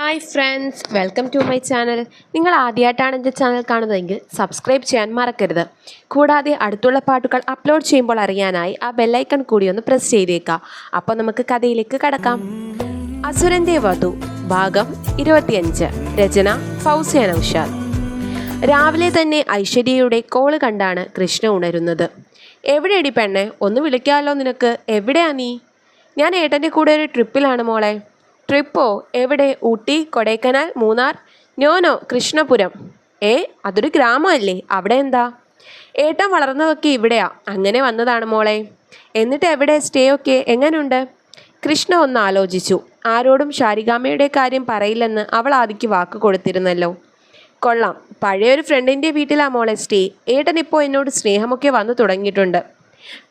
Hi friends, welcome to my channel. നിങ്ങൾ ആദ്യമായിട്ടാണ് എൻ്റെ ചാനൽ കാണുന്നതെങ്കിൽ സബ്സ്ക്രൈബ് ചെയ്യാൻ മറക്കരുത്. കൂടാതെ അടുത്തുള്ള പാട്ടുകൾ അപ്ലോഡ് ചെയ്യുമ്പോൾ അറിയാനായി ആ ബെല്ലൈക്കൺ കൂടി ഒന്ന് പ്രസ് ചെയ്തേക്കാം. അപ്പോൾ നമുക്ക് കഥയിലേക്ക് കടക്കാം. അസുരൻ്റെ വധു ഭാഗം 25. രചന ഫൗസിയ നൗഷാദ്. രാവിലെ തന്നെ ഐശ്വര്യയുടെ കോള് കണ്ടാണ് കൃഷ്ണ ഉണരുന്നത്. എവിടെയടി പെണ്ണെ, ഒന്ന് വിളിക്കാമല്ലോ നിനക്ക്? എവിടെയാ നീ? ഞാൻ ഏട്ടൻ്റെ കൂടെ ഒരു ട്രിപ്പിലാണ് മോളെ. ട്രിപ്പോ? എവിടെ? ഊട്ടി, കൊടൈക്കനാൽ, മൂന്നാർ? നോനോ, കൃഷ്ണപുരം. അതൊരു ഗ്രാമമല്ലേ, അവിടെ എന്താ? ഏട്ടൻ വളർന്നതൊക്കെ ഇവിടെയാ, അങ്ങനെ വന്നതാണ് മോളെ. എന്നിട്ട് എവിടെ സ്റ്റേ ഒക്കെ? എങ്ങനെയുണ്ട്? കൃഷ്ണ ഒന്ന് ആലോചിച്ചു. ആരോടും ശാരികാമ്മയുടെ കാര്യം പറയില്ലെന്ന് അവൾ ആദിക്ക് വാക്ക് കൊടുത്തിരുന്നല്ലോ. കൊള്ളാം, പഴയൊരു ഫ്രണ്ടിൻ്റെ വീട്ടിലാ മോളെ സ്റ്റേ. ഏട്ടൻ ഇപ്പോൾ എന്നോട് സ്നേഹമൊക്കെ വന്നു തുടങ്ങിയിട്ടുണ്ട്.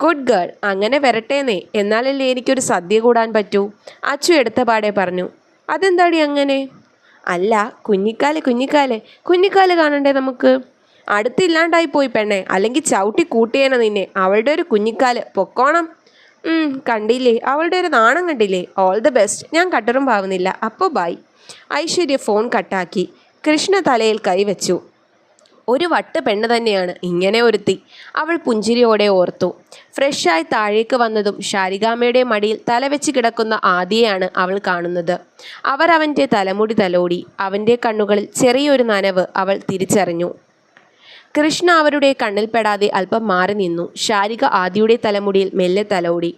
ഗുഡ് ഗേൾ, അങ്ങനെ വരട്ടേന്നേ, എന്നാലല്ലേ എനിക്കൊരു സദ്യ കൂടാൻ പറ്റൂ. അച്ചു എടുത്ത പാടെ പറഞ്ഞു. അതെന്താടി അങ്ങനെ? അല്ല, കുഞ്ഞിക്കാല് കാണണ്ടേ നമുക്ക്? അടുത്തില്ലാണ്ടായി പോയി പെണ്ണെ, അല്ലെങ്കിൽ ചവിട്ടി കൂട്ടിയേനെ നിന്നെ. അവളുടെ ഒരു കുഞ്ഞിക്കാല് പൊക്കോണം. കണ്ടില്ലേ, അവളുടെ ഒരു നാണം കണ്ടില്ലേ? All the best. ഞാൻ കട്ടറും പാവുന്നില്ല. അപ്പോൾ ബൈ. ഐശ്വര്യ ഫോൺ കട്ടാക്കി. കൃഷ്ണ തലയിൽ കൈവച്ചു. ഒരു വട്ട് പെണ്ണ് തന്നെയാണ് ഇങ്ങനെ ഒരുത്തി, അവൾ പുഞ്ചിരിയോടെ ഓർത്തു. ഫ്രഷായി താഴേക്ക് വന്നതും ശാരികാമ്മയുടെ മടിയിൽ തലവെച്ച് കിടക്കുന്ന ആദിയെയാണ് അവൾ കാണുന്നത്. അവർ അവൻ്റെ തലമുടി തലോടി. അവൻ്റെ കണ്ണുകളിൽ ചെറിയൊരു നനവ് അവൾ തിരിച്ചറിഞ്ഞു. കൃഷ്ണ അവരുടെ കണ്ണിൽപ്പെടാതെ അല്പം മാറി നിന്നു. ശാരിക ആദിയുടെ തലമുടിയിൽ മെല്ലെ തലോടി.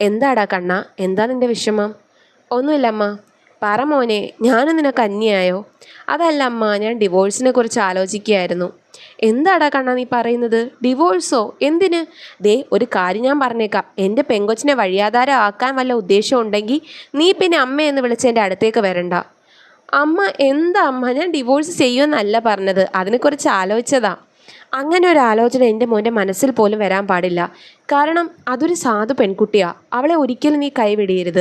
എന്താടാ കണ്ണ, എന്താ നിൻ്റെ വിഷമം? ഒന്നുമില്ലമ്മ. പറ മോനെ, ഞാനും നിനക്ക് അന്യായോ? അതല്ല അമ്മ, ഞാൻ ഡിവോഴ്സിനെ കുറിച്ച് ആലോചിക്കുകയായിരുന്നു. എന്താടാ കണ്ണാ നീ പറയുന്നത്? ഡിവോഴ്സോ? എന്തിന്? ദേ, ഒരു കാര്യം ഞാൻ പറഞ്ഞേക്കാം. എൻ്റെ പെങ്കൊച്ചിനെ വഴിയാധാരം ആക്കാൻ വല്ല ഉദ്ദേശം ഉണ്ടെങ്കിൽ നീ പിന്നെ അമ്മയെന്ന് വിളിച്ച് എൻ്റെ അടുത്തേക്ക് വരണ്ട. അമ്മ എന്താ അമ്മ, ഞാൻ ഡിവോഴ്സ് ചെയ്യുമെന്നല്ല പറഞ്ഞത്, അതിനെക്കുറിച്ച് ആലോചിച്ചതാ. അങ്ങനെ ഒരു ആലോചന എൻ്റെ മോൻ്റെ മനസ്സിൽ പോലും വരാൻ പാടില്ല. കാരണം അതൊരു സാധു പെൺകുട്ടിയാണ്. അവളെ ഒരിക്കലും നീ കൈവിടരുത്.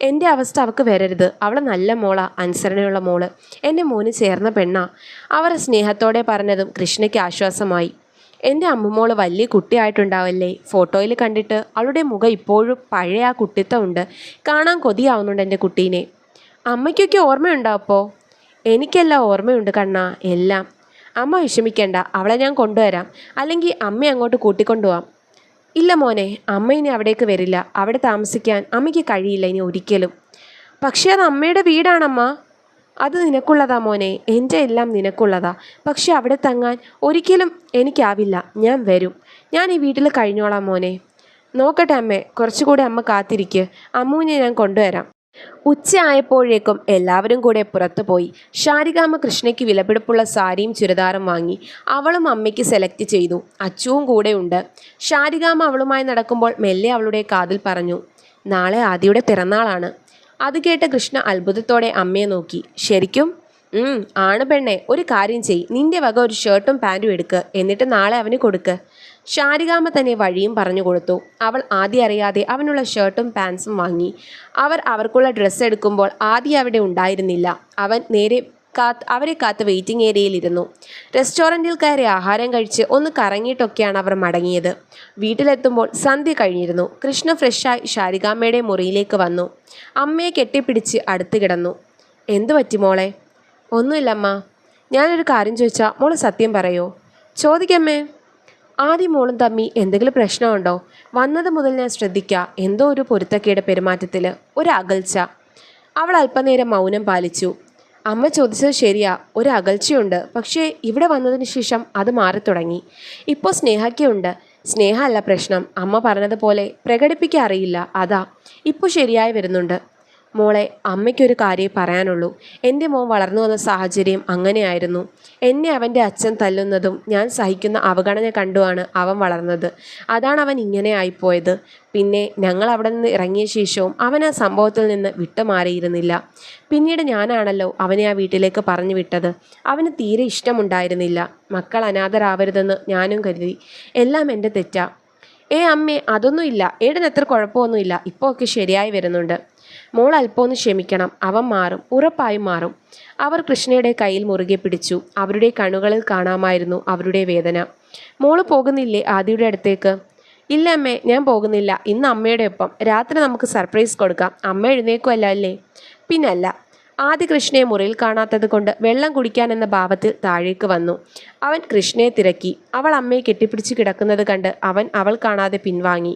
എൻ്റെ അവസ്ഥ അവൾക്ക് വരരുത്. അവൾ നല്ല മോളാ, അനുസരണയുള്ള മോള്, എൻ്റെ മോന് ചേർന്ന പെണ്ണാ. അവർ സ്നേഹത്തോടെ പറഞ്ഞതും കൃഷ്ണയ്ക്ക് ആശ്വാസമായി. എൻ്റെ അമ്മുമോള് വലിയ കുട്ടിയായിട്ടുണ്ടാവല്ലേ? ഫോട്ടോയിൽ കണ്ടിട്ട് അവളുടെ മുഖം ഇപ്പോഴും പഴയ ആ കുട്ടിത്തമുണ്ട്. കാണാൻ കൊതിയാവുന്നുണ്ട് എൻ്റെ കുട്ടീനെ. അമ്മയ്ക്കൊക്കെ ഓർമ്മയുണ്ടോ? അപ്പോൾ എനിക്കെല്ലാം ഓർമ്മയുണ്ട് കണ്ണാ, എല്ലാം. അമ്മ വിഷമിക്കേണ്ട, അവളെ ഞാൻ കൊണ്ടുവരാം. അല്ലെങ്കിൽ അമ്മ അങ്ങോട്ട് കൂട്ടിക്കൊണ്ടുപോവാം. ഇല്ല മോനെ, അമ്മ ഇനി അവിടേക്ക് വരില്ല. അവിടെ താമസിക്കാൻ അമ്മയ്ക്ക് കഴിയില്ല ഇനി ഒരിക്കലും. പക്ഷേ അത് അമ്മയുടെ വീടാണമ്മ. അത് നിനക്കുള്ളതാ മോനെ, എൻ്റെ എല്ലാം നിനക്കുള്ളതാ. പക്ഷെ അവിടെ തങ്ങാൻ ഒരിക്കലും എനിക്കാവില്ല. ഞാൻ വരും. ഞാൻ ഈ വീട്ടിൽ കഴിഞ്ഞോളാം മോനെ. നോക്കട്ടെ അമ്മേ, കുറച്ചുകൂടി അമ്മ കാത്തിരിക്കുക. അമ്മുവിനെ ഞാൻ കൊണ്ടുവരാം. ഉച്ചയായപ്പോഴേക്കും എല്ലാവരും കൂടെ പുറത്തു പോയി. ശാരികാമ്മ കൃഷ്ണയ്ക്ക് വിലപിടിപ്പുള്ള സാരിയും ചുരിദാറും വാങ്ങി. അവളും അമ്മയ്ക്ക് സെലക്ട് ചെയ്തു. അച്ചുവും കൂടെ ഉണ്ട്. ശാരികാമ്മ അവളുമായി നടക്കുമ്പോൾ മെല്ലെ അവളുടെ കാതിൽ പറഞ്ഞു, നാളെ ആദിയുടെ പിറന്നാളാണ്. അത് കേട്ട് കൃഷ്ണ അത്ഭുതത്തോടെ അമ്മയെ നോക്കി. ശരിക്കും? ആണ് പെണ്ണെ. ഒരു കാര്യം ചെയ്, നിന്റെ വക ഒരു ഷർട്ടും പാൻറ്റും എടുക്ക്. എന്നിട്ട് നാളെ അവന് കൊടുക്ക്. ശാരികാമ്മ തന്നെ വഴിയും പറഞ്ഞു കൊടുത്തു. അവൾ ആദ്യം അറിയാതെ അവനുള്ള ഷർട്ടും പാൻസും വാങ്ങി. അവർക്കുള്ള ഡ്രസ്സ് എടുക്കുമ്പോൾ ആദ്യം അവിടെ ഉണ്ടായിരുന്നില്ല. അവൻ നേരെ അവരെ കാത്ത് വെയിറ്റിംഗ് ഏരിയയിലിരുന്നു. റെസ്റ്റോറൻറ്റിൽ കയറി ആഹാരം കഴിച്ച് ഒന്ന് കറങ്ങിയിട്ടൊക്കെയാണ് അവർ മടങ്ങിയത്. വീട്ടിലെത്തുമ്പോൾ സന്ധ്യ കഴിഞ്ഞിരുന്നു. കൃഷ്ണ ഫ്രഷായി ശാരികാമ്മയുടെ മുറിയിലേക്ക് വന്നു. അമ്മയെ കെട്ടിപ്പിടിച്ച് അടുത്ത് കിടന്നു. എന്തു പറ്റി മോളെ? ഒന്നുമില്ലമ്മ. ഞാനൊരു കാര്യം ചോദിച്ചാൽ മോള് സത്യം പറയോ? ചോദിക്കമ്മേ. ആദ്യം മോളും തമ്മി എന്തെങ്കിലും പ്രശ്നമുണ്ടോ? വന്നത് മുതൽ ഞാൻ ശ്രദ്ധിക്കാം, എന്തോ ഒരു പൊരുത്തക്കേട്, പെരുമാറ്റത്തിൽ ഒരു അകൽച്ച. അവൾ അല്പനേരം മൗനം പാലിച്ചു. അമ്മ ചോദിച്ചത് ശരിയാ, ഒരു അകൽച്ചയുണ്ട്. പക്ഷേ ഇവിടെ വന്നതിന് ശേഷം അത് മാറി തുടങ്ങി. ഇപ്പോൾ സ്നേഹയ്ക്കുണ്ട്. സ്നേഹമല്ല പ്രശ്നം, അമ്മ പറഞ്ഞതുപോലെ പ്രകടിപ്പിക്കാൻ അറിയില്ല, അതാ. ഇപ്പോൾ ശരിയായി വരുന്നുണ്ട്. മോളെ, അമ്മയ്ക്കൊരു കാര്യം പറയാനുള്ളൂ. എൻ്റെ മോൻ വളർന്നു വന്ന സാഹചര്യം അങ്ങനെയായിരുന്നു. എന്നെ അവൻ്റെ അച്ഛൻ തല്ലുന്നതും ഞാൻ സഹിക്കുന്ന അവഗണന കണ്ടുമാണ് അവൻ വളർന്നത്. അതാണ് അവൻ ഇങ്ങനെ ആയിപ്പോയത്. പിന്നെ ഞങ്ങൾ അവിടെ നിന്ന് ഇറങ്ങിയ ശേഷവും അവൻ ആ സംഭവത്തിൽ നിന്ന് വിട്ടുമാറിയിരുന്നില്ല. പിന്നീട് ഞാനാണല്ലോ അവനെ ആ വീട്ടിലേക്ക് പറഞ്ഞു വിട്ടത്. അവന് തീരെ ഇഷ്ടമുണ്ടായിരുന്നില്ല. മക്കൾ അനാഥരാവരുതെന്ന് ഞാനും കരുതി. എല്ലാം എൻ്റെ തെറ്റാ. അമ്മേ, അതൊന്നുമില്ല. ഏടന് അത്ര കുഴപ്പമൊന്നുമില്ല. ഇപ്പോൾ ഒക്കെ ശരിയായി വരുന്നുണ്ട്. മോൾ അല്പമൊന്ന് ക്ഷമിക്കണം. അവൻ മാറും, ഉറപ്പായും മാറും. അവർ കൃഷ്ണയുടെ കയ്യിൽ മുറുകെ പിടിച്ചു. അവരുടെ കണ്ണുകളിൽ കാണാമായിരുന്നു അവരുടെ വേദന. മോള് പോകുന്നില്ലേ ആദിയുടെ അടുത്തേക്ക്? ഇല്ല അമ്മേ, ഞാൻ പോകുന്നില്ല. ഇന്ന് അമ്മയുടെ ഒപ്പം. രാത്രി നമുക്ക് സർപ്രൈസ് കൊടുക്കാം. അമ്മ എഴുന്നേക്കുമല്ല അല്ലേ? പിന്നല്ല. ആദി കൃഷ്ണയെ മുറിയിൽ കാണാത്തത് കൊണ്ട് വെള്ളം കുടിക്കാൻ എന്ന ഭാവത്തിൽ താഴേക്ക് വന്നു. അവൻ കൃഷ്ണയെ തിരക്കി. അവൾ അമ്മയെ കെട്ടിപ്പിടിച്ച് കിടക്കുന്നത് കണ്ട് അവൾ കാണാതെ പിൻവാങ്ങി.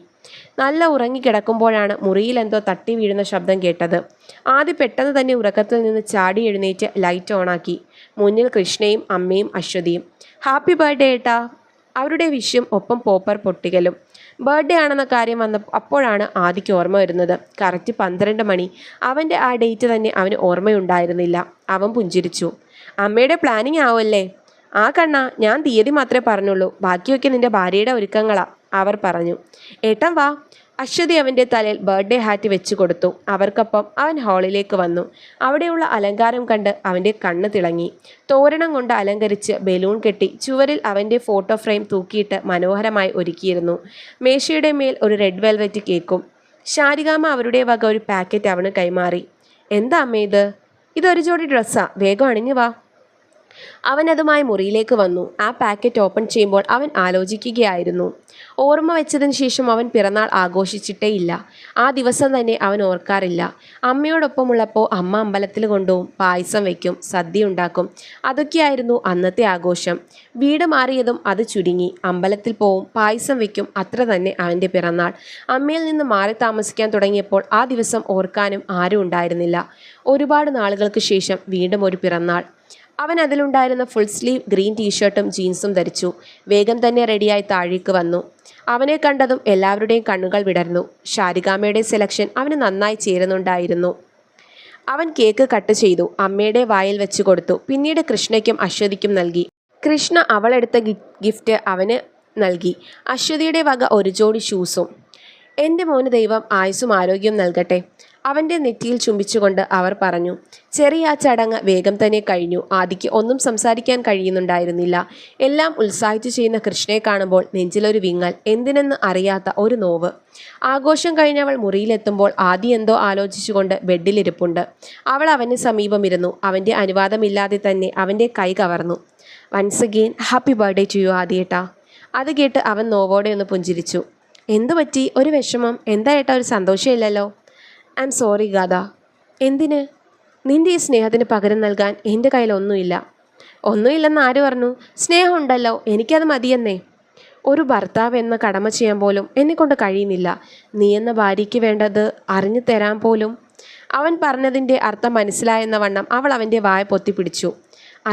നല്ല ഉറങ്ങിക്കിടക്കുമ്പോഴാണ് മുറിയിൽ എന്തോ തട്ടി വീഴുന്ന ശബ്ദം കേട്ടത്. ആദി പെട്ടെന്ന് തന്നെ ഉറക്കത്തിൽ നിന്ന് ചാടി എഴുന്നേറ്റ് ലൈറ്റ് ഓണാക്കി. മുന്നിൽ കൃഷ്ണയും അമ്മയും അശ്വതിയും. ഹാപ്പി ബർത്ത്ഡേ ഏട്ടാ. അവരുടെ വിഷും ഒപ്പം പോപ്പർ പൊട്ടിക്കലും. ബർത്ത്ഡേ ആണെന്ന കാര്യം അപ്പോഴാണ് ആദിക്ക് ഓർമ്മ വരുന്നത്. കറക്റ്റ് 12 മണി. അവൻ്റെ ആ ഡേറ്റ് തന്നെ അവന് ഓർമ്മയുണ്ടായിരുന്നില്ല. അവൻ പുഞ്ചിരിച്ചു. അമ്മയുടെ പ്ലാനിങ് ആവുമല്ലേ? ആ കണ്ണാ, ഞാൻ തീയതി മാത്രമേ പറഞ്ഞുള്ളൂ, ബാക്കിയൊക്കെ നിന്റെ ഭാര്യയുടെ ഒരുക്കങ്ങളാ, അവർ പറഞ്ഞു. ഏട്ടൻ വാ. അശ്വതി അവൻ്റെ തലയിൽ ബർത്ത്ഡേ ഹാറ്റ് വെച്ച് കൊടുത്തു. അവർക്കൊപ്പം അവൻ ഹാളിലേക്ക് വന്നു. അവിടെയുള്ള അലങ്കാരം കണ്ട് അവൻ്റെ കണ്ണ് തിളങ്ങി. തോരണം കൊണ്ട് അലങ്കരിച്ച് ബലൂൺ കെട്ടി ചുവരിൽ അവൻ്റെ ഫോട്ടോ ഫ്രെയിം തൂക്കിയിട്ട് മനോഹരമായി ഒരുക്കിയിരുന്നു. മേശയുടെ മേൽ ഒരു റെഡ് വെൽവെറ്റ് കേക്കും. ശാരികാമ്മ അവരുടെ വക ഒരു പാക്കറ്റ് അവന് കൈമാറി. എന്താ അമ്മേ ഇത്? ഇതൊരു ജോഡി ഡ്രസ്സാ, വേഗം അണിഞ്ഞു വാ. അവൻ അതുമായി മുറിയിലേക്ക് വന്നു. ആ പാക്കറ്റ് ഓപ്പൺ ചെയ്യുമ്പോൾ അവൻ ആലോചിക്കുകയായിരുന്നു. ഓർമ്മ വെച്ചതിന് ശേഷം അവൻ പിറന്നാൾ ആഘോഷിച്ചിട്ടേ ഇല്ല. ആ ദിവസം തന്നെ അവൻ ഓർക്കാറില്ല. അമ്മയോടൊപ്പമുള്ളപ്പോൾ അമ്മ അമ്പലത്തിൽ കൊണ്ടുപോകും, പായസം വയ്ക്കും, സദ്യ ഉണ്ടാക്കും. അതൊക്കെയായിരുന്നു അന്നത്തെ ആഘോഷം. വീട് മാറിയതും അത് ചുരുങ്ങി. അമ്പലത്തിൽ പോവും, പായസം വയ്ക്കും, അത്ര തന്നെ അവൻ്റെ പിറന്നാൾ. അമ്മയിൽ നിന്ന് മാറി താമസിക്കാൻ തുടങ്ങിയപ്പോൾ ആ ദിവസം ഓർക്കാനും ആരും ഉണ്ടായിരുന്നില്ല. ഒരുപാട് നാളുകൾക്ക് ശേഷം വീണ്ടും ഒരു പിറന്നാൾ. അവൻ അതിലുണ്ടായിരുന്ന ഫുൾ സ്ലീവ് ഗ്രീൻ ടീഷർട്ടും ജീൻസും ധരിച്ചു. വേഗം തന്നെ റെഡിയായി താഴേക്ക് വന്നു. അവനെ കണ്ടതും എല്ലാവരുടെയും കണ്ണുകൾ വിടർന്നു. ശാരികാമ്മയുടെ സെലക്ഷൻ അവന് നന്നായി ചേരുന്നുണ്ടായിരുന്നു. അവൻ കേക്ക് കട്ട് ചെയ്തു. അമ്മയുടെ വായിൽ വെച്ച് കൊടുത്തു. പിന്നീട് കൃഷ്ണയ്ക്കും അശ്വതിക്കും നൽകി. കൃഷ്ണ അവളെടുത്ത ഗിഫ്റ്റ് അവന് നൽകി. അശ്വതിയുടെ വക ഒരു ജോഡി ഷൂസും. എൻ്റെ മോന് ദൈവം ആയുസ്സും ആരോഗ്യവും നൽകട്ടെ, അവൻ്റെ നെറ്റിയിൽ ചുംബിച്ചുകൊണ്ട് അവർ പറഞ്ഞു. ചെറിയ ആ ചടങ്ങ് വേഗം തന്നെ കഴിഞ്ഞു. ആദിക്ക് ഒന്നും സംസാരിക്കാൻ കഴിയുന്നുണ്ടായിരുന്നില്ല. എല്ലാം ഉത്സാഹിച്ചു ചെയ്യുന്ന കൃഷ്ണയെ കാണുമ്പോൾ നെഞ്ചിലൊരു വിങ്ങൽ, എന്തിനെന്ന് അറിയാത്ത ഒരു നോവ്. ആഘോഷം കഴിഞ്ഞവൾ മുറിയിലെത്തുമ്പോൾ ആദി എന്തോ ആലോചിച്ചുകൊണ്ട് ബെഡിലിരിപ്പുണ്ട്. അവൾ അവന് സമീപമിരുന്നു. അവൻ്റെ അനുവാദമില്ലാതെ തന്നെ അവൻ്റെ കൈ കവർന്നു. Once again happy birthday to you ആദിയേട്ടാ. അത് കേട്ട് അവൻ നോവോടെ ഒന്ന് പുഞ്ചിരിച്ചു. എന്തു പറ്റി? ഒരു വിഷമം? എന്താ ഏട്ടാ, ഒരു സന്തോഷമില്ലല്ലോ? ഐ എം സോറി ഗാഥ. എന്തിന്? നിൻ്റെ ഈ സ്നേഹത്തിന് പകരം നൽകാൻ എൻ്റെ കയ്യിൽ ഒന്നുമില്ല. ഒന്നുമില്ലെന്ന് ആര് പറഞ്ഞു? സ്നേഹം ഉണ്ടല്ലോ, എനിക്കത് മതിയെന്നേ. ഒരു ഭർത്താവ് എന്ന കടമ ചെയ്യാൻ പോലും എന്നെക്കൊണ്ട് കഴിയുന്നില്ല. നീ എന്ന ഭാര്യയ്ക്ക് വേണ്ടത് അറിഞ്ഞു തരാൻ പോലും. അവൻ പറഞ്ഞതിൻ്റെ അർത്ഥം മനസ്സിലായെന്ന വണ്ണം അവൾ അവൻ്റെ വായ പൊത്തിപ്പിടിച്ചു.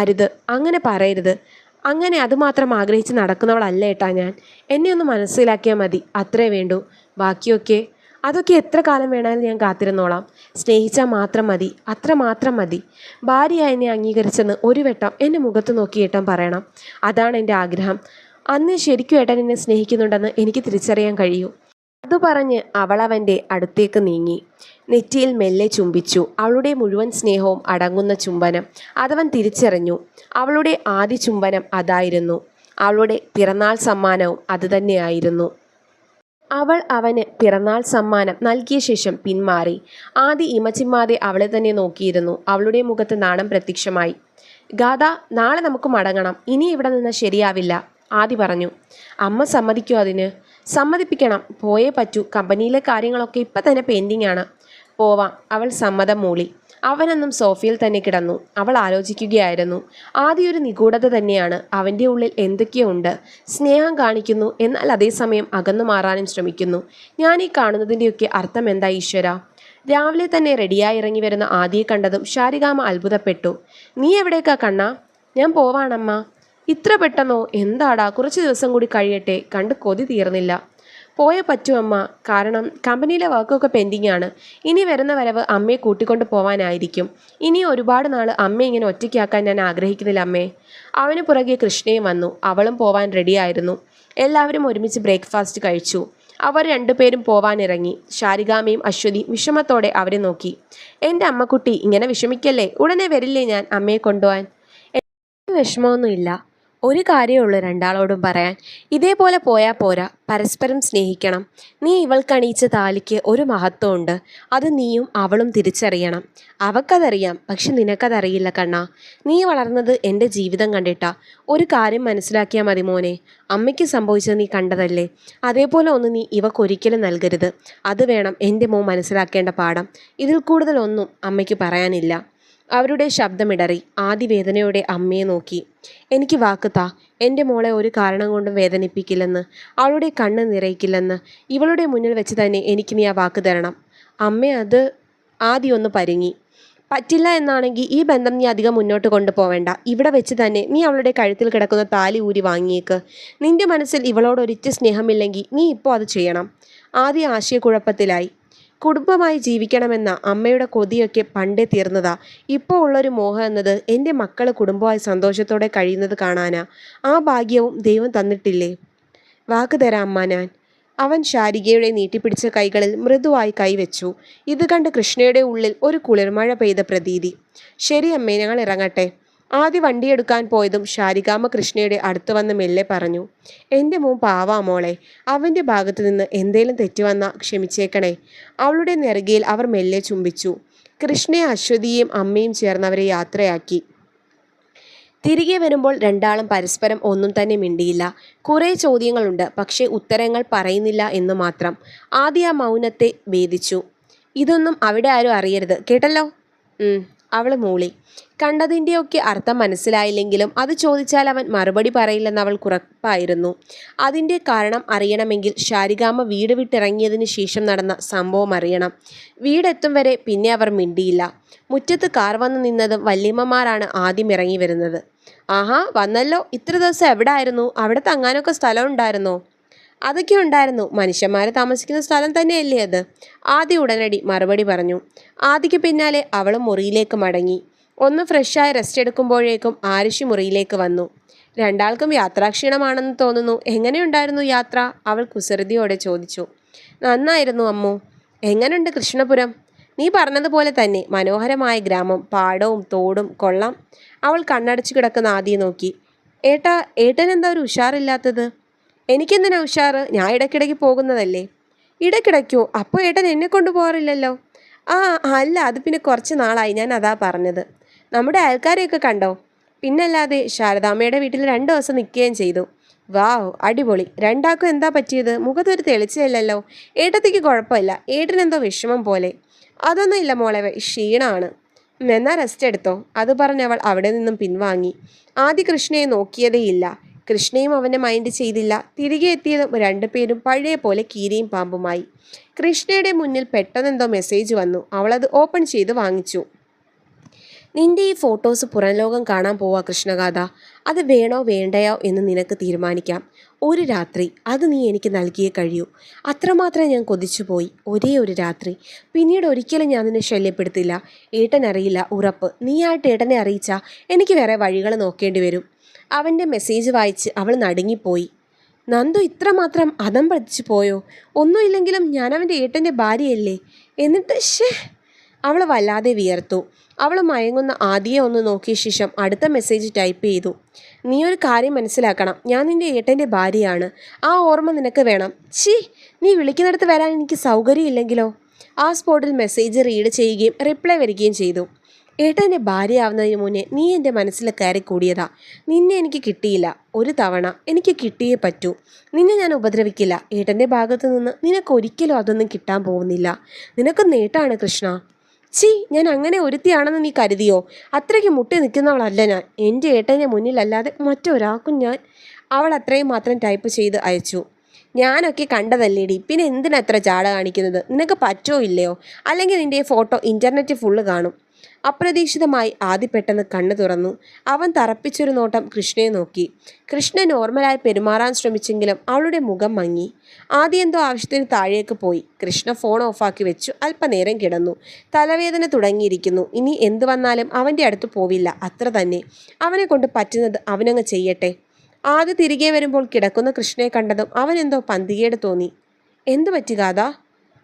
അരുത്, അങ്ങനെ പറയരുത്. അങ്ങനെ അതുമാത്രം ആഗ്രഹിച്ച് നടക്കുന്നവളല്ല ഏട്ടാ ഞാൻ. എന്നെ ഒന്ന് മനസ്സിലാക്കിയാൽ മതി, അത്രേ വേണ്ടൂ. ബാക്കിയൊക്കെ അതൊക്കെ എത്ര കാലം വേണമെങ്കിലും ഞാൻ കാത്തിരുന്നോളാം. സ്നേഹിച്ചാൽ മാത്രം മതി, അത്ര മാത്രം മതി. ഭാര്യയായി എന്നെ അംഗീകരിച്ചെന്ന് ഒരു വട്ടം എൻ്റെ മുഖത്ത് നോക്കി ഏട്ടൻ പറയണം. അതാണ് എൻ്റെ ആഗ്രഹം. അന്ന് ശരിക്കും ഏട്ടൻ എന്നെ സ്നേഹിക്കുന്നുണ്ടെന്ന് എനിക്ക് തിരിച്ചറിയാൻ കഴിയൂ. അത് പറഞ്ഞ് അവൾ അവൻ്റെ അടുത്തേക്ക് നീങ്ങി. നെറ്റിയിൽ മെല്ലെ ചുംബിച്ചു. അവളുടെ മുഴുവൻ സ്നേഹവും അടങ്ങുന്ന ചുംബനം അതവൻ തിരിച്ചറിഞ്ഞു. അവളുടെ ആദ്യ ചുംബനം അതായിരുന്നു. അവളുടെ പിറന്നാൾ സമ്മാനവും അതുതന്നെയായിരുന്നു. അവൾ അവന് പിറന്നാൾ സമ്മാനം നൽകിയ ശേഷം പിന്മാറി. ആദി ഇമച്ചിമ്മാതെ അവളെ തന്നെ നോക്കിയിരുന്നു. അവളുടെ മുഖത്ത് നാണം പ്രത്യക്ഷമായി. ഗാഥ, നാളെ നമുക്ക് മടങ്ങണം. ഇനി ഇവിടെ നിന്ന് ശരിയാവില്ല, ആദി പറഞ്ഞു. അമ്മ സമ്മതിക്കോ അതിന്? സമ്മതിപ്പിക്കണം, പോയേ പറ്റൂ. കമ്പനിയിലെ കാര്യങ്ങളൊക്കെ ഇപ്പം തന്നെ പെൻഡിങ് ആണ്. പോവാം, അവൾ സമ്മതം മൂളി. അവനെന്നും സോഫയിൽ തന്നെ കിടന്നു. അവൾ ആലോചിക്കുകയായിരുന്നു. ആദ്യ ഒരു നിഗൂഢത തന്നെയാണ്. അവൻ്റെ ഉള്ളിൽ എന്തൊക്കെയോ ഉണ്ട്. സ്നേഹം കാണിക്കുന്നു, എന്നാൽ അതേസമയം അകന്നു മാറാനും ശ്രമിക്കുന്നു. ഞാൻ ഈ കാണുന്നതിൻ്റെയൊക്കെ അർത്ഥം എന്താ ഈശ്വര? രാവിലെ തന്നെ റെഡിയായി ഇറങ്ങി വരുന്ന ആദിയെ കണ്ടതും ശാരികാമ്മ അത്ഭുതപ്പെട്ടു. നീ എവിടേക്കാ കണ്ണാ? ഞാൻ പോവാണമ്മ. ഇത്ര പെട്ടെന്നോ? എന്താടാ, കുറച്ച് ദിവസം കൂടി കഴിയട്ടെ. കണ്ട് കൊതി തീർന്നില്ല. പോയേ പറ്റൂ അമ്മ, കാരണം കമ്പനിയിലെ വർക്കൊക്കെ പെൻഡിങ് ആണ്. ഇനി വരുന്ന വരവ് അമ്മയെ കൂട്ടിക്കൊണ്ട് പോവാനായിരിക്കും. ഇനി ഒരുപാട് നാൾ അമ്മയെ ഇങ്ങനെ ഒറ്റയ്ക്കാക്കാൻ ഞാൻ ആഗ്രഹിക്കുന്നില്ല അമ്മേ. അവന് പുറകെ കൃഷ്ണയും വന്നു. അവളും പോവാൻ റെഡിയായിരുന്നു. എല്ലാവരും ഒരുമിച്ച് ബ്രേക്ക്ഫാസ്റ്റ് കഴിച്ചു. അവർ രണ്ടുപേരും പോവാനിറങ്ങി. ശാരികാമ്മയും അശ്വതിയും വിഷമത്തോടെ അവരെ നോക്കി. എൻ്റെ അമ്മക്കുട്ടി, ഇങ്ങനെ വിഷമിക്കല്ലേ, ഉടനെ വരില്ലേ ഞാൻ അമ്മയെ കൊണ്ടുപോകാൻ? വിഷമമൊന്നുമില്ല. ഒരു കാര്യമുള്ളൂ രണ്ടാളോടും പറയാൻ. ഇതേപോലെ പോയാൽ പോരാ, പരസ്പരം സ്നേഹിക്കണം. നീ ഇവൾക്കണിയിച്ച താലിക്ക് ഒരു മഹത്വമുണ്ട്. അത് നീയും അവളും തിരിച്ചറിയണം. അവൾക്കതറിയാം, പക്ഷെ നിനക്കതറിയില്ല കണ്ണാ. നീ വളർന്നത് എൻ്റെ ജീവിതം കണ്ടിട്ടാ. ഒരു കാര്യം മനസ്സിലാക്കിയാൽ മതി മോനെ, അമ്മയ്ക്ക് സംഭവിച്ചത് നീ കണ്ടതല്ലേ. അതേപോലെ ഒന്ന് നീ ഇവക്കൊരിക്കലും നൽകരുത്. അത് വേണം എൻ്റെ മോൻ മനസ്സിലാക്കേണ്ട പാഠം. ഇതിൽ കൂടുതലൊന്നും അമ്മയ്ക്ക് പറയാനില്ല. അവരുടെ ശബ്ദമിടറി. ആദി വേദനയോടെ അമ്മയെ നോക്കി. എനിക്ക് വാക്ക് താ, എൻ്റെ മോളെ ഒരു കാരണം കൊണ്ടും വേദനിപ്പിക്കില്ലെന്ന്, അവളുടെ കണ്ണ് നിറയിക്കില്ലെന്ന്. ഇവളുടെ മുന്നിൽ വെച്ച് തന്നെ എനിക്ക് നീ ആ വാക്ക് തരണം. അമ്മ അത് ആദി ഒന്ന് പരുങ്ങി. പറ്റില്ല എന്നാണെങ്കിൽ ഈ ബന്ധം നീ അധികം മുന്നോട്ട് കൊണ്ടുപോവേണ്ട. ഇവിടെ വെച്ച് തന്നെ നീ അവളുടെ കഴുത്തിൽ കിടക്കുന്ന താലി ഊരി വാങ്ങിയേക്ക്. നിന്റെ മനസ്സിൽ ഇവളോട് ഒരിറ്റ് സ്നേഹമില്ലെങ്കിൽ നീ ഇപ്പോൾ അത് ചെയ്യണം. ആദി ആശയക്കുഴപ്പത്തിലായി. കുടുംബമായി ജീവിക്കണമെന്ന അമ്മയുടെ കൊതിയൊക്കെ പണ്ടേ തീർന്നതാ. ഇപ്പോൾ ഉള്ളൊരു മോഹം എന്നത് എൻ്റെ മക്കൾ കുടുംബമായി സന്തോഷത്തോടെ കഴിയുന്നത് കാണാനാ. ആ ഭാഗ്യവും ദൈവം തന്നിട്ടില്ലേ? വാക്ക് തരാം അമ്മ ഞാൻ. അവൻ ശാരികയുടെ നീട്ടിപ്പിടിച്ച കൈകളിൽ മൃദുവായി കൈവച്ചു. ഇത് കണ്ട് കൃഷ്ണയുടെ ഉള്ളിൽ ഒരു കുളിർമഴ പെയ്ത പ്രതീതി. ശരി അമ്മേ, ഞങ്ങൾ ഇറങ്ങട്ടെ. ആദ്യ വണ്ടിയെടുക്കാൻ പോയതും ശാരികാമ്മ കൃഷ്ണയുടെ അടുത്ത് വന്ന് മെല്ലെ പറഞ്ഞു, എൻ്റെ മോൻ പാവാ മോളെ, അവൻ്റെ ഭാഗത്തു നിന്ന് എന്തേലും തെറ്റുവന്നാ ക്ഷമിച്ചേക്കണേ. അവളുടെ നെറുകയിൽ അവർ മെല്ലെ ചുംബിച്ചു. കൃഷ്ണയെ അശ്വതിയെയും അമ്മയും ചേർന്നവരെ യാത്രയാക്കി. തിരികെ വരുമ്പോൾ രണ്ടാളും പരസ്പരം ഒന്നും തന്നെ മിണ്ടിയില്ല. കുറേ ചോദ്യങ്ങളുണ്ട്, പക്ഷേ ഉത്തരങ്ങൾ പറയുന്നില്ല എന്ന് മാത്രം. ആദ്യ ആ മൗനത്തെ ഭേദിച്ചു. ഇതൊന്നും അവിടെ ആരും അറിയരുത് കേട്ടല്ലോ. അവൾ മൂളി. കണ്ടതിൻ്റെയൊക്കെ അർത്ഥം മനസ്സിലായില്ലെങ്കിലും അത് ചോദിച്ചാൽ അവൻ മറുപടി പറയില്ലെന്ന് അവൾക്ക് ഉറപ്പായിരുന്നു. അതിൻ്റെ കാരണം അറിയണമെങ്കിൽ ശാരികാമ്മ വീട് വിട്ടിറങ്ങിയതിന് ശേഷം നടന്ന സംഭവം അറിയണം. വീടെത്തും വരെ പിന്നെ അവർ മിണ്ടിയില്ല. മുറ്റത്ത് കാർ വന്നു നിന്നതും വല്യമ്മമാരാണ് ആദ്യം ഇറങ്ങി വരുന്നത്. ആഹാ വന്നല്ലോ, ഇത്ര ദിവസം എവിടെ ആയിരുന്നു? അവിടെ തങ്ങാനൊക്കെ സ്ഥലം ഉണ്ടായിരുന്നോ? അതൊക്കെ ഉണ്ടായിരുന്നു, മനുഷ്യന്മാർ താമസിക്കുന്ന സ്ഥലം തന്നെയല്ലേ അത്. ആദ്യ ഉടനടി മറുപടി പറഞ്ഞു. ആദ്യക്ക് പിന്നാലെ അവളും മുറിയിലേക്ക് മടങ്ങി. ഒന്ന് ഫ്രഷായി റെസ്റ്റ് എടുക്കുമ്പോഴേക്കും ആരുഷി മുറിയിലേക്ക് വന്നു. രണ്ടാൾക്കും യാത്രാക്ഷീണമാണെന്ന് തോന്നുന്നു. എങ്ങനെയുണ്ടായിരുന്നു യാത്ര? അവൾ കുസൃതിയോടെ ചോദിച്ചു. നന്നായിരുന്നു അമ്മു. എങ്ങനെയുണ്ട് കൃഷ്ണപുരം? നീ പറഞ്ഞതുപോലെ തന്നെ മനോഹരമായ ഗ്രാമം, പാടവും തോടും കൊള്ളാം. അവൾ കണ്ണടച്ചു കിടക്കുന്ന ആദ്യം നോക്കി. ഏട്ടൻ എന്താ ഒരു ഉഷാറില്ലാത്തത്? എനിക്കെന്തിനാ ഉഷാറ്? ഞാൻ ഇടയ്ക്കിടയ്ക്ക് പോകുന്നതല്ലേ. ഇടയ്ക്കിടയ്ക്കോ? അപ്പോൾ ഏട്ടൻ എന്നെ കൊണ്ടുപോകാറില്ലല്ലോ. അല്ല, അത് പിന്നെ കുറച്ച് നാളായി, ഞാൻ അതാ പറഞ്ഞത്. നമ്മുടെ അയൽക്കാരെയൊക്കെ കണ്ടോ? പിന്നല്ലാതെ, ശാരദാമ്മയുടെ വീട്ടിൽ 2 ദിവസം നിൽക്കുകയും ചെയ്തു. വാവ്, അടിപൊളി. രണ്ടാൾക്കും എന്താ പറ്റിയത്? മുഖത്തൊരു തെളിച്ചമില്ലല്ലോ. ഏട്ടത്തേക്ക് കുഴപ്പമില്ല, ഏട്ടനെന്തോ വിഷമം പോലെ. അതൊന്നും ഇല്ല മോളെ, ക്ഷീണമാണ്. എന്നാ റെസ്റ്റ് എടുത്തോ. അത് പറഞ്ഞവൾ അവിടെ നിന്നും പിൻവാങ്ങി. ആദ്യ കൃഷ്ണയെ നോക്കിയതേയില്ല. കൃഷ്ണയും അവനെ മൈൻഡ് ചെയ്തില്ല. തിരികെ എത്തിയതും രണ്ടുപേരും പഴയ പോലെ കീരിയും പാമ്പുമായി. കൃഷ്ണയുടെ മുന്നിൽ പെട്ടെന്നെന്തോ മെസ്സേജ് വന്നു. അവളത് ഓപ്പൺ ചെയ്ത് വാങ്ങിച്ചു. നിന്റെ ഈ ഫോട്ടോസ് പുറം ലോകം കാണാൻ പോവാ കൃഷ്ണഗാഥ. അത് വേണോ വേണ്ടയോ എന്ന് നിനക്ക് തീരുമാനിക്കാം. ഒരു രാത്രി അത് നീ എനിക്ക് നൽകിയേ കഴിയൂ. അത്രമാത്രം ഞാൻ കൊതിച്ചുപോയി. ഒരേ ഒരു രാത്രി. പിന്നീട് ഒരിക്കലും ഞാൻ നിന്നെ ശല്യപ്പെടുത്തില്ല. ഏട്ടൻ അറിയില്ല, ഉറപ്പ്. നീയായിട്ട് ഏട്ടനെ അറിയിച്ചാൽ എനിക്ക് വേറെ വഴികൾ നോക്കേണ്ടി വരും. അവൻ്റെ മെസ്സേജ് വായിച്ച് അവൾ നടുങ്ങിപ്പോയി. നന്ദു ഇത്രമാത്രം അതം പതിച്ചു പോയോ? ഒന്നുമില്ലെങ്കിലും ഞാൻ അവൻ്റെ ഏട്ടൻ്റെ ഭാര്യയല്ലേ. എന്നിട്ട് അവൾ വല്ലാതെ വിയർത്തു. അവൾ മയങ്ങുന്ന ആദ്യയെ ഒന്ന് നോക്കിയ ശേഷം അടുത്ത മെസ്സേജ് ടൈപ്പ് ചെയ്തു. നീ ഒരു കാര്യം മനസ്സിലാക്കണം, ഞാൻ നിൻ്റെ ഏട്ടൻ്റെ ഭാര്യയാണ്. ആ ഓർമ്മ നിനക്ക് വേണം. നീ വിളിക്കുന്നിടത്ത് വരാൻ എനിക്ക് സൗകര്യമില്ലെങ്കിലോ? ആ സ്പോട്ടിൽ മെസ്സേജ് റീഡ് ചെയ്യുകയും റിപ്ലൈ വരികയും ചെയ്തു. ഏട്ടൻ്റെ ഭാര്യയാവുന്നതിന് മുന്നേ നീ എൻ്റെ മനസ്സിൽ കയറി കൂടിയതാ. നിന്നെ എനിക്ക് കിട്ടിയില്ല. ഒരു തവണ എനിക്ക് കിട്ടിയേ പറ്റൂ. നിന്നെ ഞാൻ ഉപദ്രവിക്കില്ല. ഏട്ടൻ്റെ ഭാഗത്തു നിന്ന് നിനക്കൊരിക്കലും അതൊന്നും കിട്ടാൻ പോകുന്നില്ല. നിനക്ക് നേട്ടാണ് കൃഷ്ണ. ഞാൻ അങ്ങനെ ഒരുത്തിയാണെന്ന് നീ കരുതിയോ? അത്രയ്ക്ക് മുട്ടി നിൽക്കുന്നവളല്ല ഞാൻ. എൻ്റെ ഏട്ടൻ്റെ മുന്നിലല്ലാതെ മറ്റൊരാൾക്കും ഞാൻ. അവൾ അത്രയും മാത്രം ടൈപ്പ് ചെയ്ത് അയച്ചു. ഞാനൊക്കെ കണ്ടതല്ലേടി, പിന്നെ എന്തിനാ എത്ര ജാട കാണിക്കുന്നത്? നിനക്ക് പറ്റോ ഇല്ലയോ? അല്ലെങ്കിൽ നിൻ്റെ ഫോട്ടോ ഇൻ്റർനെറ്റ് ഫുള്ള് കാണും. അപ്രതീക്ഷിതമായി ആദി പെട്ടെന്ന് കണ്ണു തുറന്നു. അവൻ തറപ്പിച്ചൊരു നോട്ടം കൃഷ്ണയെ നോക്കി. കൃഷ്ണ നോർമലായി പെരുമാറാൻ ശ്രമിച്ചെങ്കിലും അവളുടെ മുഖം മങ്ങി. ആദ്യം എന്തോ ആവശ്യത്തിന് താഴേക്ക് പോയി. കൃഷ്ണ ഫോൺ ഓഫാക്കി വെച്ചു. അല്പനേരം കിടന്നു. തലവേദന തുടങ്ങിയിരിക്കുന്നു. ഇനി എന്തു വന്നാലും അവൻ്റെ അടുത്ത് പോവില്ല, അത്ര തന്നെ. അവനെ കൊണ്ട് പറ്റുന്നത് അവനങ്ങ് ചെയ്യട്ടെ. ആദ്യ തിരികെ വരുമ്പോൾ കിടക്കുന്ന കൃഷ്ണയെ കണ്ടതും അവൻ എന്തോ പന്തികേട് തോന്നി. എന്തു പറ്റി ഗാഥ?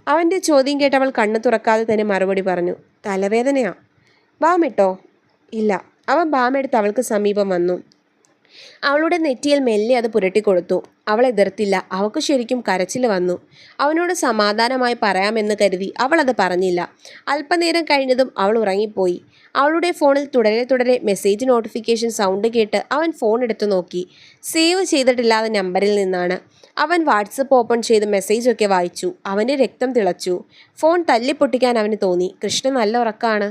അവൻ്റെ ചോദ്യം കേട്ടവൾ കണ്ണു തുറക്കാതെ തന്നെ മറുപടി പറഞ്ഞു. തലവേദനയാ. ബാമിട്ടോ? ഇല്ല. അവൻ ബാമെടുത്ത് അവൾക്ക് സമീപം വന്നു. അവളുടെ നെറ്റിയിൽ മെല്ലെ അത് പുരട്ടിക്കൊടുത്തു. അവൾ എതിർത്തില്ല. അവൾക്ക് ശരിക്കും കരച്ചിൽ വന്നു. അവനോട് സമാധാനമായി പറയാമെന്ന് കരുതി അവൾ അത് പറഞ്ഞില്ല. അല്പനേരം കഴിഞ്ഞതും അവൾ ഉറങ്ങിപ്പോയി. അവളുടെ ഫോണിൽ തുടരെ മെസ്സേജ് നോട്ടിഫിക്കേഷൻ സൗണ്ട് കേട്ട് അവൻ ഫോൺ എടുത്തു നോക്കി. സേവ് ചെയ്തിട്ടില്ലാത്ത നമ്പറിൽ നിന്നാണ്. അവൻ വാട്സപ്പ് ഓപ്പൺ ചെയ്ത് മെസ്സേജൊക്കെ വായിച്ചു. അവൻ്റെ രക്തം തിളച്ചു. ഫോൺ തല്ലിപ്പൊട്ടിക്കാൻ അവന് തോന്നി. കൃഷ്ണ നല്ല ഉറക്കാണ്.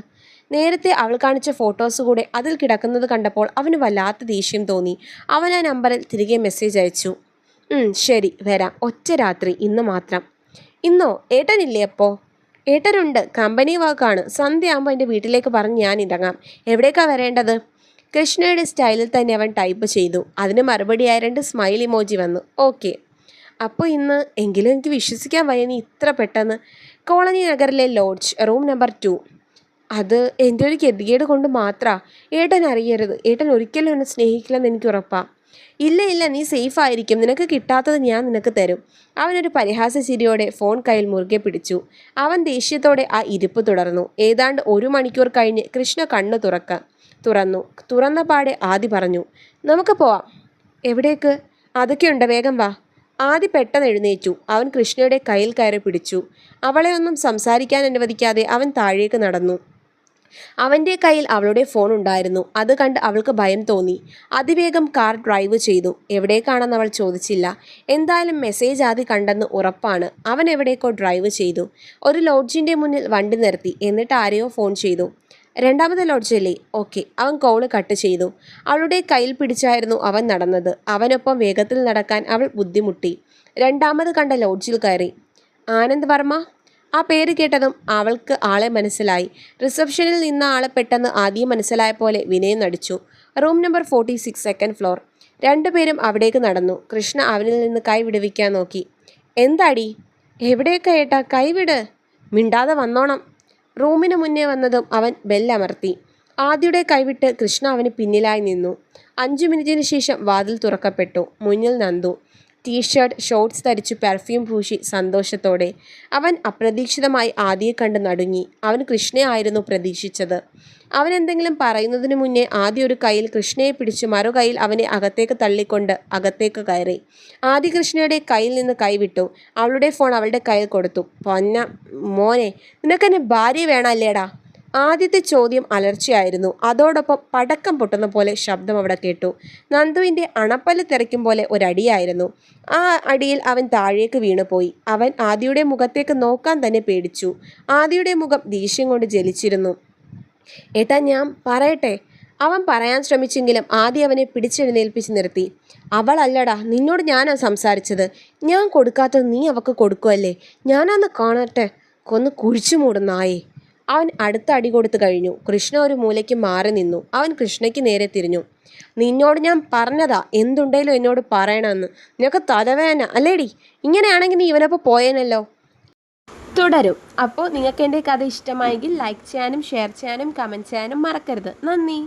നേരത്തെ അവൾ കാണിച്ച ഫോട്ടോസ് കൂടെ അതിൽ കിടക്കുന്നത് കണ്ടപ്പോൾ അവന് വല്ലാത്ത ദേഷ്യം തോന്നി. അവൻ ആ നമ്പറിൽ തിരികെ മെസ്സേജ് അയച്ചു. ശരി വരാം, ഒറ്റ രാത്രി, ഇന്ന് മാത്രം. ഇന്നോ? ഏട്ടനില്ലേ അപ്പോൾ? ഏട്ടനുണ്ട്, കമ്പനി വാക്കാണ്. സന്ധ്യയാകുമ്പോൾ എൻ്റെ വീട്ടിലേക്ക് പറഞ്ഞ് ഞാൻ ഇറങ്ങാം. എവിടേക്കാണ് വരേണ്ടത്? കൃഷ്ണയുടെ സ്റ്റൈലിൽ തന്നെ അവൻ ടൈപ്പ് ചെയ്തു. അതിന് മറുപടിയായി 2 സ്മൈൽ ഇമോജി വന്നു. ഓക്കെ. അപ്പോൾ ഇന്ന് എങ്കിലും എനിക്ക് വിശ്വസിക്കാൻ വയ്യ നീ ഇത്ര പെട്ടെന്ന്. കോളനി നഗറിലെ ലോഡ്ജ്, റൂം നമ്പർ 2. അത് എൻ്റെ ഒരു ഗതികേട് കൊണ്ട് മാത്രാ. ഏട്ടൻ അറിയരുത്. ഏട്ടൻ ഒരിക്കലും എന്നെ സ്നേഹിക്കില്ലെന്ന് എനിക്ക് ഉറപ്പാ. ഇല്ല, നീ സേഫ് ആയിരിക്കും. നിനക്ക് കിട്ടാത്തത് ഞാൻ നിനക്ക് തരും. അവനൊരു പരിഹാസ ചിരിയോടെ ഫോൺ കയ്യിൽ മുറുകെ പിടിച്ചു. അവൻ ദേഷ്യത്തോടെ ആ ഇരിപ്പ് തുടർന്നു. ഏതാണ്ട് 1 മണിക്കൂർ കഴിഞ്ഞ് കൃഷ്ണ കണ്ണ് തുറന്നു. തുറന്ന പാടെ ആദി പറഞ്ഞു, നമുക്ക് പോവാം. എവിടേക്ക്? അതൊക്കെയുണ്ട്, വേഗം വാ. ആദി പെട്ടെന്ന് എഴുന്നേറ്റു. അവൻ കൃഷ്ണയുടെ കയ്യിൽ കയറി പിടിച്ചു. അവളെ ഒന്നും സംസാരിക്കാൻ അനുവദിക്കാതെ അവൻ താഴേക്ക് നടന്നു. അവൻ്റെ കയ്യിൽ അവളുടെ ഫോൺ ഉണ്ടായിരുന്നു. അത് കണ്ട് അവൾക്ക് ഭയം തോന്നി. അതിവേഗം കാർ ഡ്രൈവ് ചെയ്തു. എവിടേക്കാണെന്ന് അവൾ ചോദിച്ചില്ല. എന്തായാലും മെസ്സേജ് ആദ്യം കണ്ടെന്ന് ഉറപ്പാണ്. അവൻ എവിടേക്കോ ഡ്രൈവ് ചെയ്തു. ഒരു ലോഡ്ജിൻ്റെ മുന്നിൽ വണ്ടി നിർത്തി. എന്നിട്ട് ആരെയോ ഫോൺ ചെയ്തു. രണ്ടാമത്തെ ലോഡ്ജല്ലേ? ഓക്കെ. അവൻ കോള് കട്ട് ചെയ്തു. അവളുടെ കയ്യിൽ പിടിച്ചായിരുന്നു അവൻ നടന്നത്. അവനൊപ്പം വേഗത്തിൽ നടക്കാൻ അവൾ ബുദ്ധിമുട്ടി. രണ്ടാമത് കണ്ട ലോഡ്ജിൽ കയറി. ആനന്ദ് വർമ്മ? ആ പേര് കേട്ടതും അവൾക്ക് ആളെ മനസ്സിലായി. റിസപ്ഷനിൽ നിന്ന ആളെ പെട്ടെന്ന് ആദ്യം മനസ്സിലായ പോലെ വിനയം നടിച്ചു. Room number 46, 2nd floor. രണ്ടുപേരും അവിടേക്ക് നടന്നു. കൃഷ്ണ അവനിൽ നിന്ന് കൈ വിടുവിക്കാൻ നോക്കി. എന്താടി? എവിടേക്കാ ഏട്ടാ? കൈവിട്. മിണ്ടാതെ വന്നോണം. റൂമിന് മുന്നേ വന്നതും അവൻ ബെല്ലമർത്തി. ആദ്യയുടെ കൈവിട്ട് കൃഷ്ണ അവന് പിന്നിലായി നിന്നു. 5 മിനിറ്റിന് ശേഷം വാതിൽ തുറക്കപ്പെട്ടു. മുന്നിൽ നന്ദു. ടീഷർട്ട്, ഷോർട്ട്സ് ധരിച്ചു പെർഫ്യൂം പൂശി സന്തോഷത്തോടെ. അവൻ അപ്രതീക്ഷിതമായി ആദിയെ കണ്ട് നടുങ്ങി. അവൻ കൃഷ്ണയെ ആയിരുന്നു പ്രതീക്ഷിച്ചത്. അവൻ എന്തെങ്കിലും പറയുന്നതിനു മുന്നേ ആദ്യ ഒരു കയ്യിൽ കൃഷ്ണയെ പിടിച്ച് മറു കൈയിൽ അവനെ അകത്തേക്ക് തള്ളിക്കൊണ്ട് അകത്തേക്ക് കയറി. ആദ്യ കൃഷ്ണയുടെ കയ്യിൽ നിന്ന് കൈവിട്ടു. അവളുടെ ഫോൺ അവളുടെ കയ്യിൽ കൊടുത്തു. പൊന്ന മോനെ, നിനക്കെന്നെ ഭാര്യ വേണമല്ലേടാ? ആദ്യത്തെ ചോദ്യം അലർച്ചയായിരുന്നു. അതോടൊപ്പം പടക്കം പൊട്ടുന്ന പോലെ ശബ്ദം അവിടെ കേട്ടു. നന്ദുവിൻ്റെ അണപ്പല്ല് തെറിക്കും പോലെ ഒരടിയായിരുന്നു. ആ അടിയിൽ അവൻ താഴേക്ക് വീണുപോയി. അവൻ ആദിയുടെ മുഖത്തേക്ക് നോക്കാൻ തന്നെ പേടിച്ചു. ആദിയുടെ മുഖം ദേഷ്യം കൊണ്ട് ജ്വലിച്ചിരുന്നു. ഏട്ടാ, ഞാൻ പറയട്ടെ? അവൻ പറയാൻ ശ്രമിച്ചെങ്കിലും ആദ്യം അവനെ പിടിച്ചെഴുന്നേൽപ്പിച്ച് നിർത്തി. അവളല്ലടാ, നിന്നോട് ഞാനാ സംസാരിച്ചത്. ഞാൻ കൊടുക്കാത്തത് നീ അവൾക്ക് കൊടുക്കുമല്ലേ? ഞാനൊന്ന് കാണട്ടെ. കൊന്ന് കുഴിച്ചു മൂടുന്നായേ. അവൻ അടുത്ത അടി കൊടുത്തു കഴിഞ്ഞു. കൃഷ്ണ ഒരു മൂലയ്ക്ക് മാറി നിന്നു. അവൻ കൃഷ്ണയ്ക്ക് നേരെ തിരിഞ്ഞു. നിന്നോട് ഞാൻ പറഞ്ഞതാ, എന്തുണ്ടേലും എന്നോട് പറയണമെന്ന്. നിനക്ക് തലവേദന അല്ലേടി? ഇങ്ങനെയാണെങ്കിൽ നീ ഇവനൊപ്പം പോയേനല്ലോ. തുടരും. അപ്പോൾ നിങ്ങൾക്ക് എൻ്റെ കഥ ഇഷ്ടമായെങ്കിൽ ലൈക്ക് ചെയ്യാനും ഷെയർ ചെയ്യാനും കമൻറ്റ് ചെയ്യാനും മറക്കരുത്. നന്ദി.